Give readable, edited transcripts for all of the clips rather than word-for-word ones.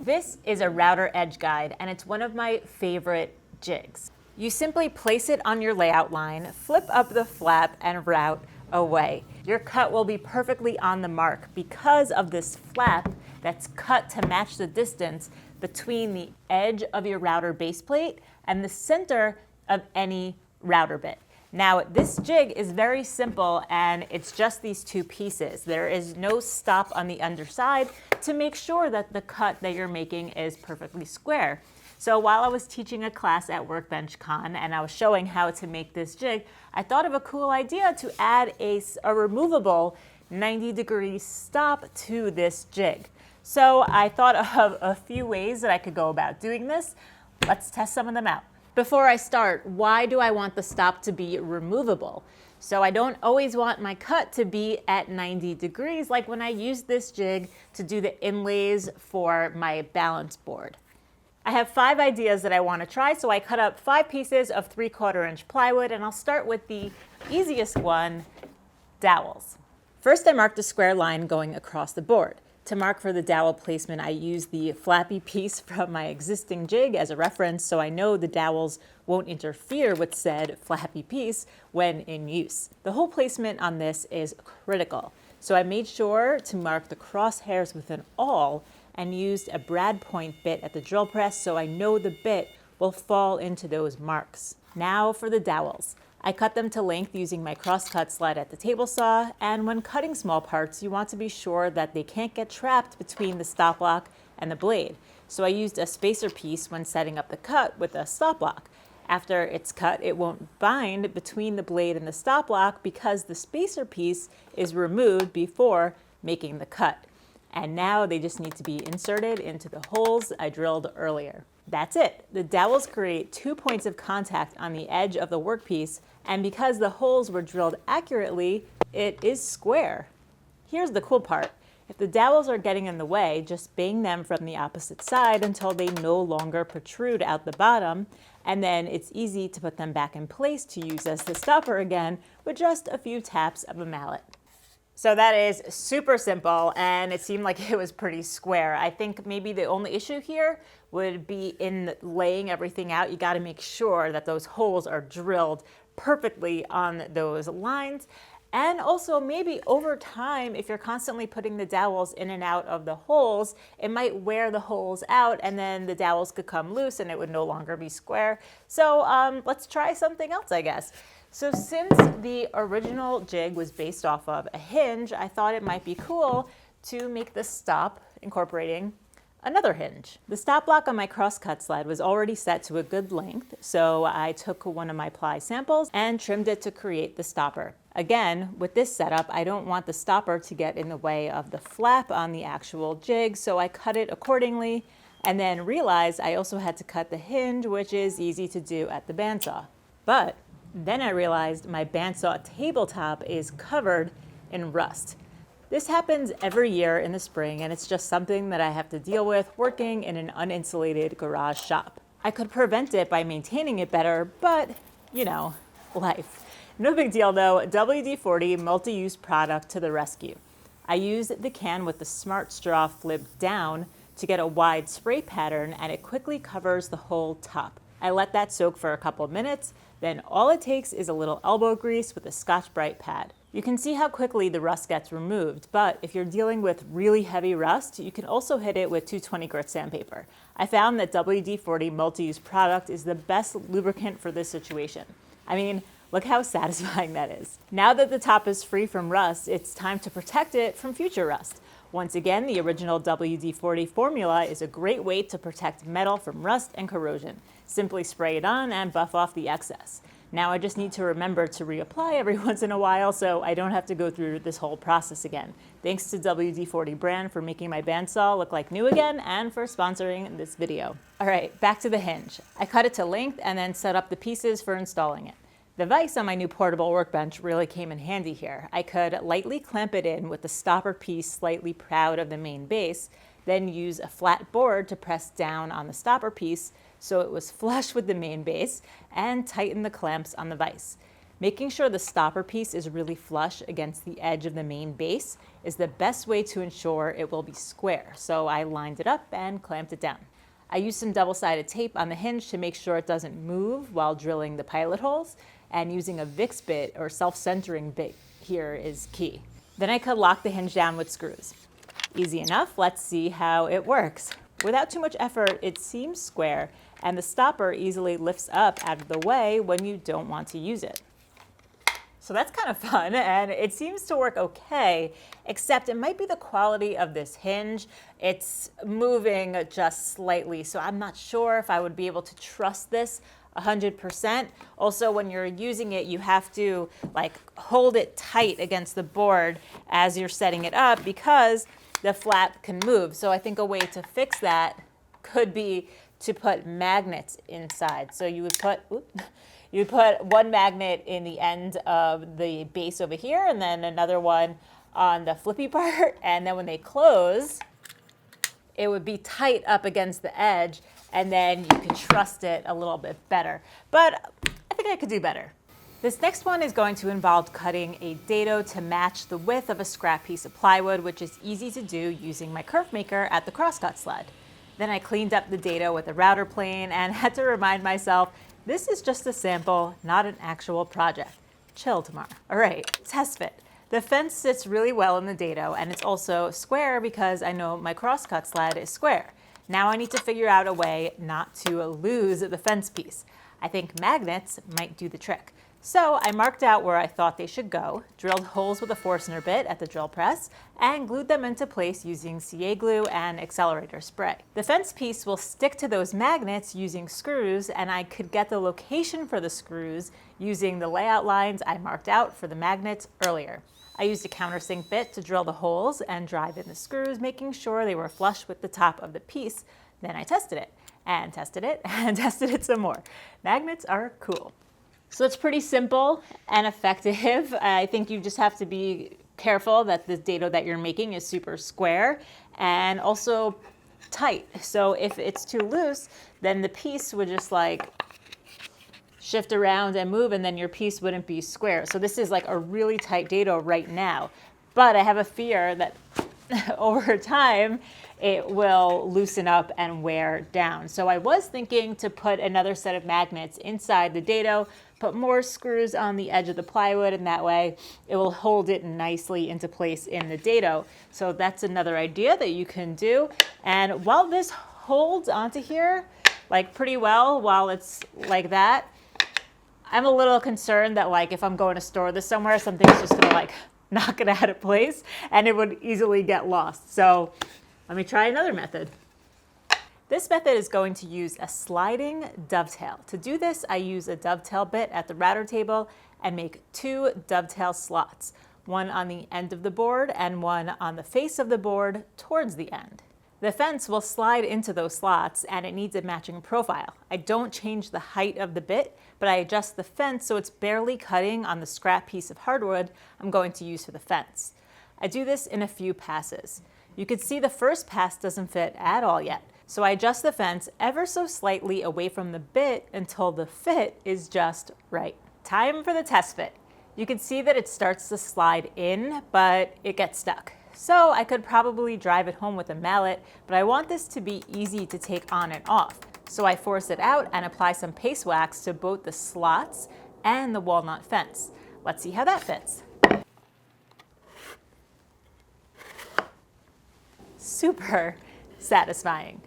This is a router edge guide, and it's one of my favorite jigs. You simply place it on your layout line, flip up the flap, and route away. Your cut will be perfectly on the mark because of this flap that's cut to match the distance between the edge of your router base plate and the center of any router bit. Now, this jig is very simple, and it's just these two pieces. There is no stop on the underside to make sure that the cut that you're making is perfectly square. So while I was teaching a class at Workbench Con and I was showing how to make this jig, I thought of a cool idea to add a removable 90-degree stop to this jig. So I thought of a few ways that I could go about doing this. Let's test some of them out. Before I start, why do I want the stop to be removable? So I don't always want my cut to be at 90 degrees like when I use this jig to do the inlays for my balance board. I have 5 ideas that I want to try, so I cut up 5 pieces of 3/4 inch plywood, and I'll start with the easiest one, dowels. First, I marked a square line going across the board. To mark for the dowel placement, I used the flappy piece from my existing jig as a reference, so I know the dowels won't interfere with said flappy piece when in use. The hole placement on this is critical, so I made sure to mark the crosshairs with an awl and used a brad point bit at the drill press so I know the bit will fall into those marks. Now for the dowels. I cut them to length using my crosscut slide at the table saw, and when cutting small parts, you want to be sure that they can't get trapped between the stop block and the blade. So I used a spacer piece when setting up the cut with a stop block. After it's cut, it won't bind between the blade and the stop block because the spacer piece is removed before making the cut. And now they just need to be inserted into the holes I drilled earlier. That's it. The dowels create 2 points of contact on the edge of the workpiece, and because the holes were drilled accurately, it is square. Here's the cool part. If the dowels are getting in the way, just bang them from the opposite side until they no longer protrude out the bottom, and then it's easy to put them back in place to use as the stopper again with just a few taps of a mallet. So that is super simple, and it seemed like it was pretty square. I think maybe the only issue here would be in laying everything out. You got to make sure that those holes are drilled perfectly on those lines. And also maybe over time, if you're constantly putting the dowels in and out of the holes, it might wear the holes out and then the dowels could come loose and it would no longer be square. So let's try something else, I guess. So since the original jig was based off of a hinge, I thought it might be cool to make the stop incorporating another hinge. The stop block on my crosscut sled was already set to a good length, so I took one of my ply samples and trimmed it to create the stopper. Again, with this setup, I don't want the stopper to get in the way of the flap on the actual jig, so I cut it accordingly and then realized I also had to cut the hinge, which is easy to do at the bandsaw. But then I realized my bandsaw tabletop is covered in rust. This happens every year in the spring, and it's just something that I have to deal with working in an uninsulated garage shop. I could prevent it by maintaining it better, but, you know, life. No big deal though, WD-40 multi-use product to the rescue. I used the can with the smart straw flipped down to get a wide spray pattern, and it quickly covers the whole top. I let that soak for a couple of minutes, then all it takes is a little elbow grease with a Scotch-Brite pad. You can see how quickly the rust gets removed, but if you're dealing with really heavy rust, you can also hit it with 220 grit sandpaper. I found that WD-40 multi-use product is the best lubricant for this situation. I mean, look how satisfying that is. Now that the top is free from rust, it's time to protect it from future rust. Once again, the original WD-40 formula is a great way to protect metal from rust and corrosion. Simply spray it on and buff off the excess. Now I just need to remember to reapply every once in a while so I don't have to go through this whole process again. Thanks to WD-40 brand for making my bandsaw look like new again and for sponsoring this video. All right, back to the hinge. I cut it to length and then set up the pieces for installing it. The vise on my new portable workbench really came in handy here. I could lightly clamp it in with the stopper piece slightly proud of the main base, then use a flat board to press down on the stopper piece so it was flush with the main base, and tighten the clamps on the vise. Making sure the stopper piece is really flush against the edge of the main base is the best way to ensure it will be square. So I lined it up and clamped it down. I used some double-sided tape on the hinge to make sure it doesn't move while drilling the pilot holes, and using a VIX bit or self-centering bit here is key. Then I could lock the hinge down with screws. Easy enough, let's see how it works. Without too much effort, it seems square, and the stopper easily lifts up out of the way when you don't want to use it. So that's kind of fun, and it seems to work okay, except it might be the quality of this hinge. It's moving just slightly, so I'm not sure if I would be able to trust this 100%. Also, when you're using it, you have to like hold it tight against the board as you're setting it up because the flap can move. So I think a way to fix that could be to put magnets inside. So you would put one magnet in the end of the base over here and then another one on the flippy part. And then when they close, it would be tight up against the edge, and then you can trust it a little bit better. But I think I could do better. This next one is going to involve cutting a dado to match the width of a scrap piece of plywood, which is easy to do using my curve maker at the crosscut sled. Then I cleaned up the dado with a router plane and had to remind myself, this is just a sample, not an actual project. Chill tomorrow. All right, test fit. The fence sits really well in the dado, and it's also square because I know my crosscut sled is square. Now I need to figure out a way not to lose the fence piece. I think magnets might do the trick. So I marked out where I thought they should go, drilled holes with a Forstner bit at the drill press, and glued them into place using CA glue and Accelerator spray. The fence piece will stick to those magnets using screws, and I could get the location for the screws using the layout lines I marked out for the magnets earlier. I used a Countersink bit to drill the holes and drive in the screws, making sure they were flush with the top of the piece. Then I tested it, and tested it, and tested it some more. Magnets are cool. So it's pretty simple and effective. I think you just have to be careful that the dado that you're making is super square and also tight. So if it's too loose, then the piece would just like shift around and move, and then your piece wouldn't be square. So this is like a really tight dado right now, but I have a fear that over time it will loosen up and wear down. So I was thinking to put another set of magnets inside the dado, put more screws on the edge of the plywood, and that way it will hold it nicely into place in the dado. So that's another idea that you can do. And while this holds onto here like pretty well while it's like that, I'm a little concerned that like if I'm going to store this somewhere, something's just gonna like knock it out of place and it would easily get lost. So let me try another method. This method is going to use a sliding dovetail. To do this, I use a dovetail bit at the router table and make 2 dovetail slots, one on the end of the board and one on the face of the board towards the end. The fence will slide into those slots and it needs a matching profile. I don't change the height of the bit, but I adjust the fence so it's barely cutting on the scrap piece of hardwood I'm going to use for the fence. I do this in a few passes. You can see the first pass doesn't fit at all yet, so I adjust the fence ever so slightly away from the bit until the fit is just right. Time for the test fit. You can see that it starts to slide in, but it gets stuck. So I could probably drive it home with a mallet, but I want this to be easy to take on and off. So I force it out and apply some paste wax to both the slots and the walnut fence. Let's see how that fits. Super satisfying.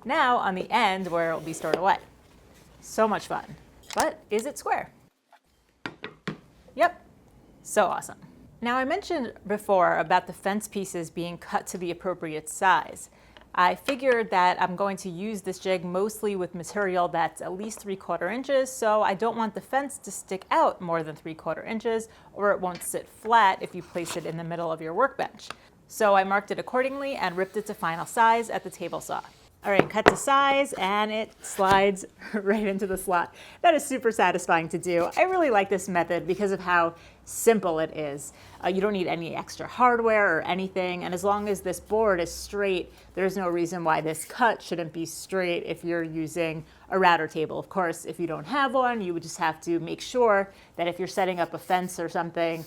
Now on the end where it will be stored away. So much fun. But is it square? Yep. So awesome. Now I mentioned before about the fence pieces being cut to the appropriate size. I figured that I'm going to use this jig mostly with material that's at least 3/4 inches, so I don't want the fence to stick out more than 3/4 inches or it won't sit flat if you place it in the middle of your workbench. So I marked it accordingly and ripped it to final size at the table saw. All right, cut to size and it slides right into the slot. That is super satisfying to do. I really like this method because of how simple it is. You don't need any extra hardware or anything, and as long as this board is straight, there's no reason why this cut shouldn't be straight if you're using a router table. Of course, if you don't have one, you would just have to make sure that if you're setting up a fence or something,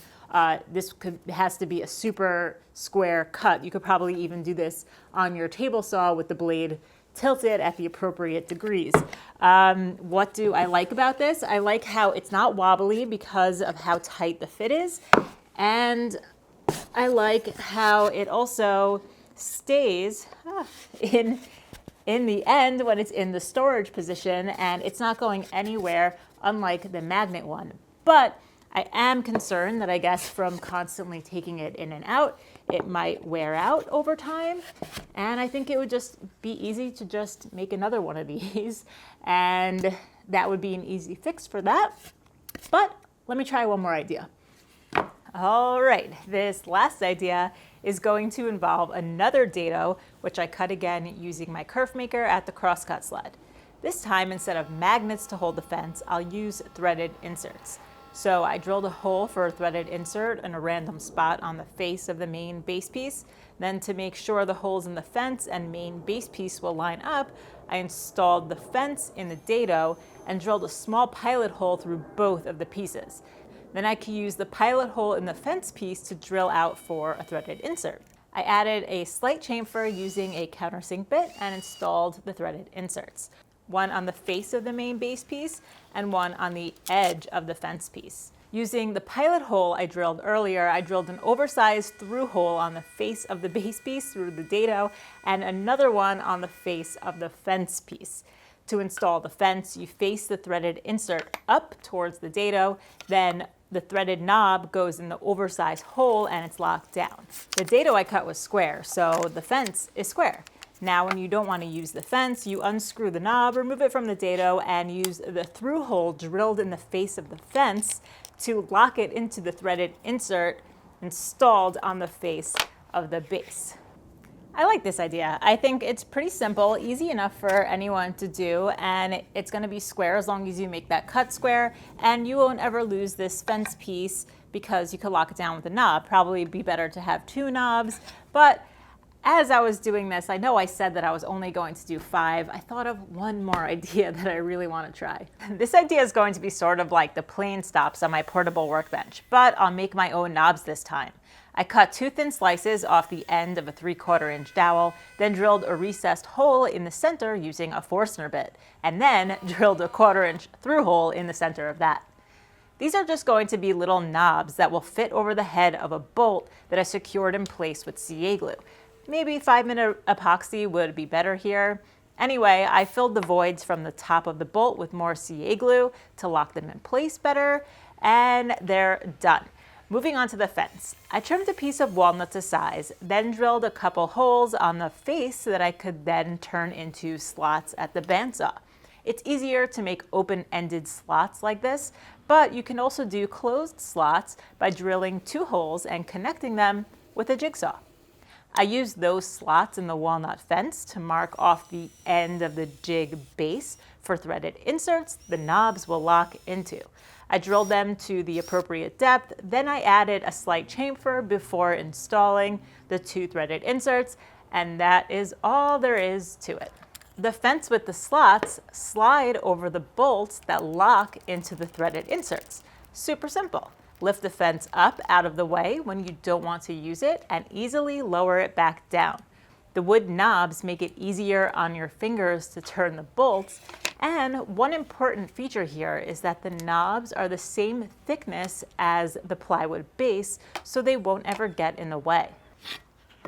this has to be a super square cut. You could probably even do this on your table saw with the blade tilted at the appropriate degrees. What do I like about this? I like how it's not wobbly because of how tight the fit is. And I like how it also stays in the end when it's in the storage position, and it's not going anywhere, unlike the magnet one. But I am concerned that I guess from constantly taking it in and out, it might wear out over time. And I think it would just be easy to just make another one of these. And that would be an easy fix for that. But let me try one more idea. All right, this last idea is going to involve another dado, which I cut again using my kerf maker at the crosscut sled. This time, instead of magnets to hold the fence, I'll use threaded inserts. So I drilled a hole for a threaded insert in a random spot on the face of the main base piece. Then, to make sure the holes in the fence and main base piece will line up, I installed the fence in the dado and drilled a small pilot hole through both of the pieces. Then I could use the pilot hole in the fence piece to drill out for a threaded insert. I added a slight chamfer using a Countersink bit and installed the threaded inserts. One on the face of the main base piece and one on the edge of the fence piece. Using the pilot hole I drilled earlier, I drilled an oversized through hole on the face of the base piece through the dado and another one on the face of the fence piece. To install the fence, you face the threaded insert up towards the dado, then the threaded knob goes in the oversized hole and it's locked down. The dado I cut was square, so the fence is square. Now, when you don't want to use the fence, you unscrew the knob, remove it from the dado, and use the through hole drilled in the face of the fence to lock it into the threaded insert installed on the face of the base. I like this idea. I think it's pretty simple, easy enough for anyone to do, and it's going to be square as long as you make that cut square, and you won't ever lose this fence piece because you could lock it down with a knob. Probably be better to have 2 knobs, but as I was doing this, I know I said that I was only going to do 5. I thought of one more idea that I really want to try. This idea is going to be sort of like the plane stops on my portable workbench, but I'll make my own knobs this time. I cut 2 thin slices off the end of a 3/4 inch dowel, then drilled a recessed hole in the center using a Forstner bit, and then drilled a 1/4 inch through hole in the center of that. These are just going to be little knobs that will fit over the head of a bolt that I secured in place with CA glue. Maybe 5-minute epoxy would be better here. Anyway, I filled the voids from the top of the bolt with more CA glue to lock them in place better, and they're done. Moving on to the fence. I trimmed a piece of walnut to size, then drilled a couple holes on the face that I could then turn into slots at the bandsaw. It's easier to make open-ended slots like this, but you can also do closed slots by drilling 2 holes and connecting them with a jigsaw. I used those slots in the walnut fence to mark off the end of the jig base for threaded inserts the knobs will lock into. I drilled them to the appropriate depth, then I added a slight chamfer before installing the 2 threaded inserts, and that is all there is to it. The fence with the slots slide over the bolts that lock into the threaded inserts. Super simple. Lift the fence up out of the way when you don't want to use it and easily lower it back down. The wood knobs make it easier on your fingers to turn the bolts, and one important feature here is that the knobs are the same thickness as the plywood base, so they won't ever get in the way.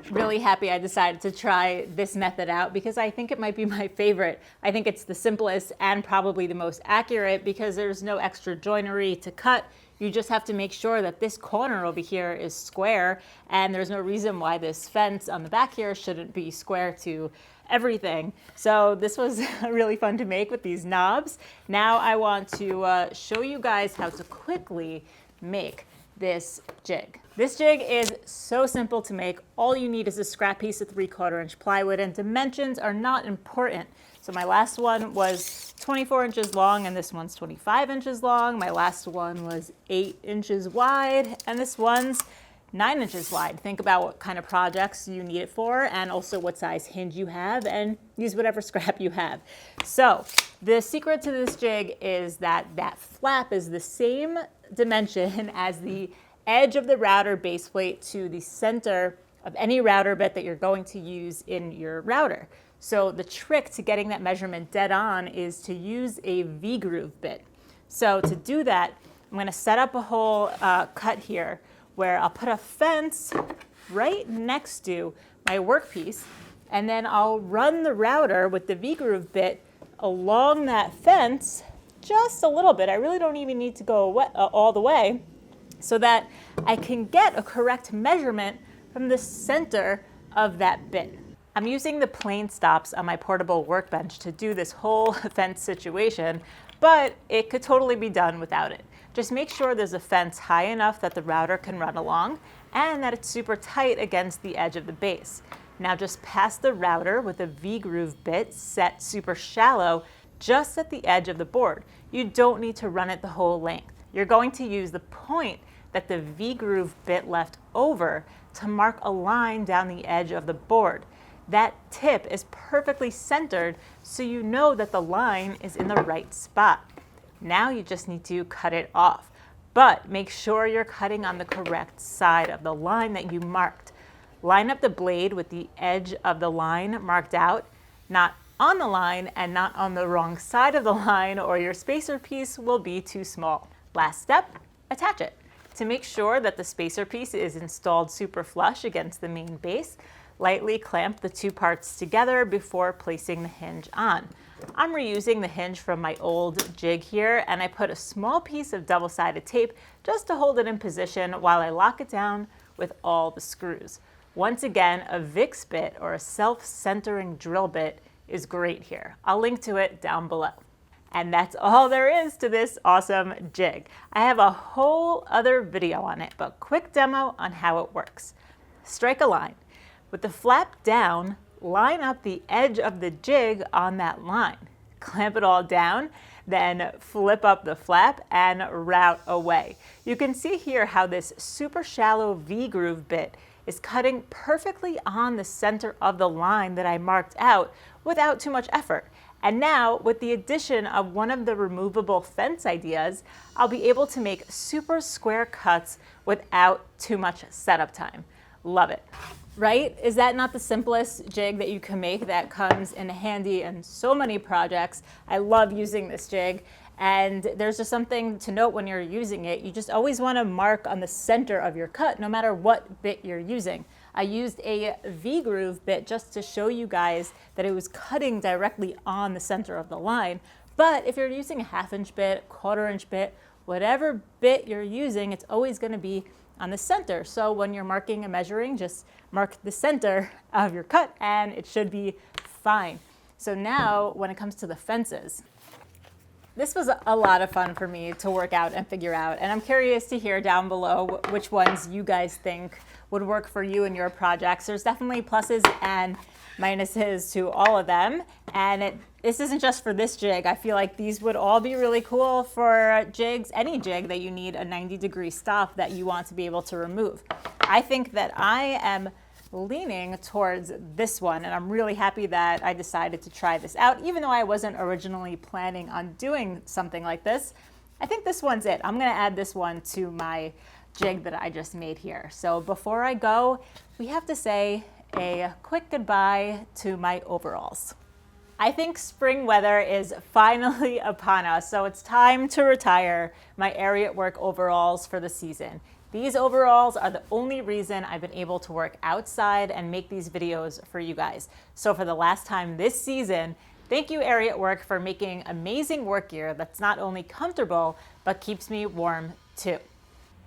Really happy I decided to try this method out because I think it might be my favorite. I think it's the simplest and probably the most accurate because there's no extra joinery to cut. You just have to make sure that this corner over here is square, and there's no reason why this fence on the back here shouldn't be square to everything. So this was really fun to make with these knobs. Now I want to show you guys how to quickly make this jig. This jig is so simple to make. All you need is a scrap piece of 3/4 inch plywood, and dimensions are not important. So my last one was 24 inches long and this one's 25 inches long. My last one was 8 inches wide and this one's 9 inches wide. Think about what kind of projects you need it for and also what size hinge you have, and use whatever scrap you have. So the secret to this jig is that that flap is the same dimension as the edge of the router base plate to the center of any router bit that you're going to use in your router. So the trick to getting that measurement dead on is to use a V-groove bit. So to do that, I'm going to set up a whole cut here where I'll put a fence right next to my workpiece, and then I'll run the router with the V-groove bit along that fence just a little bit. I really don't even need to go all the way, so that I can get a correct measurement from the center of that bit. I'm using the plane stops on my portable workbench to do this whole fence situation, but it could totally be done without it. Just make sure there's a fence high enough that the router can run along and that it's super tight against the edge of the base. Now just pass the router with a V-groove bit set super shallow just at the edge of the board. You don't need to run it the whole length. You're going to use the point that the V-groove bit left over to mark a line down the edge of the board. That tip is perfectly centered, so you know that the line is in the right spot. Now you just need to cut it off, but make sure you're cutting on the correct side of the line that you marked. Line up the blade with the edge of the line marked out, not on the line and not on the wrong side of the line, or your spacer piece will be too small. Last step, attach it. To make sure that the spacer piece is installed super flush against the main base, lightly clamp the two parts together before placing the hinge on. I'm reusing the hinge from my old jig here, and I put a small piece of double-sided tape just to hold it in position while I lock it down with all the screws. Once again, a VIX bit or a self-centering drill bit is great here. I'll link to it down below. And that's all there is to this awesome jig. I have a whole other video on it, but quick demo on how it works. Strike a line. With the flap down, line up the edge of the jig on that line. Clamp it all down, then flip up the flap and route away. You can see here how this super shallow V-groove bit is cutting perfectly on the center of the line that I marked out without too much effort. And now, with the addition of one of the removable fence ideas, I'll be able to make super square cuts without too much setup time. Love it. Right? Is that not the simplest jig that you can make that comes in handy in so many projects? I love using this jig, and there's just something to note when you're using it. You just always want to mark on the center of your cut no matter what bit you're using. I used a V-groove bit just to show you guys that it was cutting directly on the center of the line. But if you're using a 1/2 inch bit, 1/4 inch bit, whatever bit you're using, it's always going to be on the center. So when you're marking and measuring, just mark the center of your cut and it should be fine. So now when it comes to the fences, this was a lot of fun for me to work out and figure out, and I'm curious to hear down below which ones you guys think would work for you and your projects. There's definitely pluses and minuses to all of them, and this isn't just for this jig. I feel like these would all be really cool for jigs, any jig that you need a 90-degree stop that you want to be able to remove. I think that I am leaning towards this one, and I'm really happy that I decided to try this out, even though I wasn't originally planning on doing something like this. I think this one's it. I'm gonna add this one to my jig that I just made here. So before I go, we have to say a quick goodbye to my overalls. I think spring weather is finally upon us, so it's time to retire my Ariat work overalls for the season. These overalls are the only reason I've been able to work outside and make these videos for you guys. So for the last time this season, thank you Ariat Work for making amazing work gear that's not only comfortable, but keeps me warm too.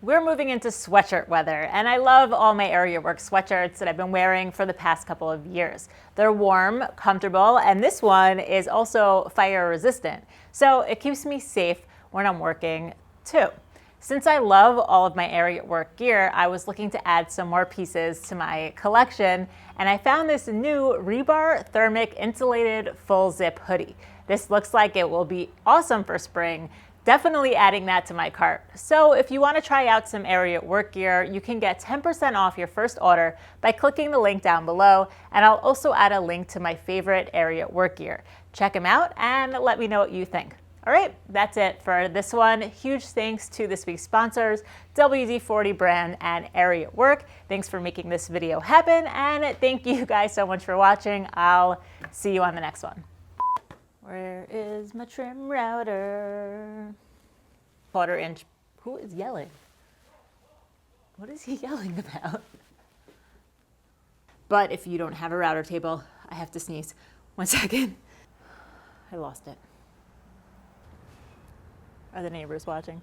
We're moving into sweatshirt weather, and I love all my Ariat Work sweatshirts that I've been wearing for the past couple of years. They're warm, comfortable, and this one is also fire resistant, so it keeps me safe when I'm working too. Since I love all of my Ariat work gear, I was looking to add some more pieces to my collection, and I found this new rebar thermic insulated full zip hoodie. This looks like it will be awesome for spring. Definitely adding that to my cart. So if you want to try out some Ariat work gear, you can get 10% off your first order by clicking the link down below, and I'll also add a link to my favorite Ariat work gear. Check them out and let me know what you think. All right, that's it for this one. Huge thanks to this week's sponsors, WD-40 brand and Ariat Work. Thanks for making this video happen, and thank you guys so much for watching. I'll see you on the next one. Where is my trim router? 1/4 inch. Who is yelling? What is he yelling about? But if you don't have a router table, I have to sneeze. 1 second. I lost it. Are the neighbors watching?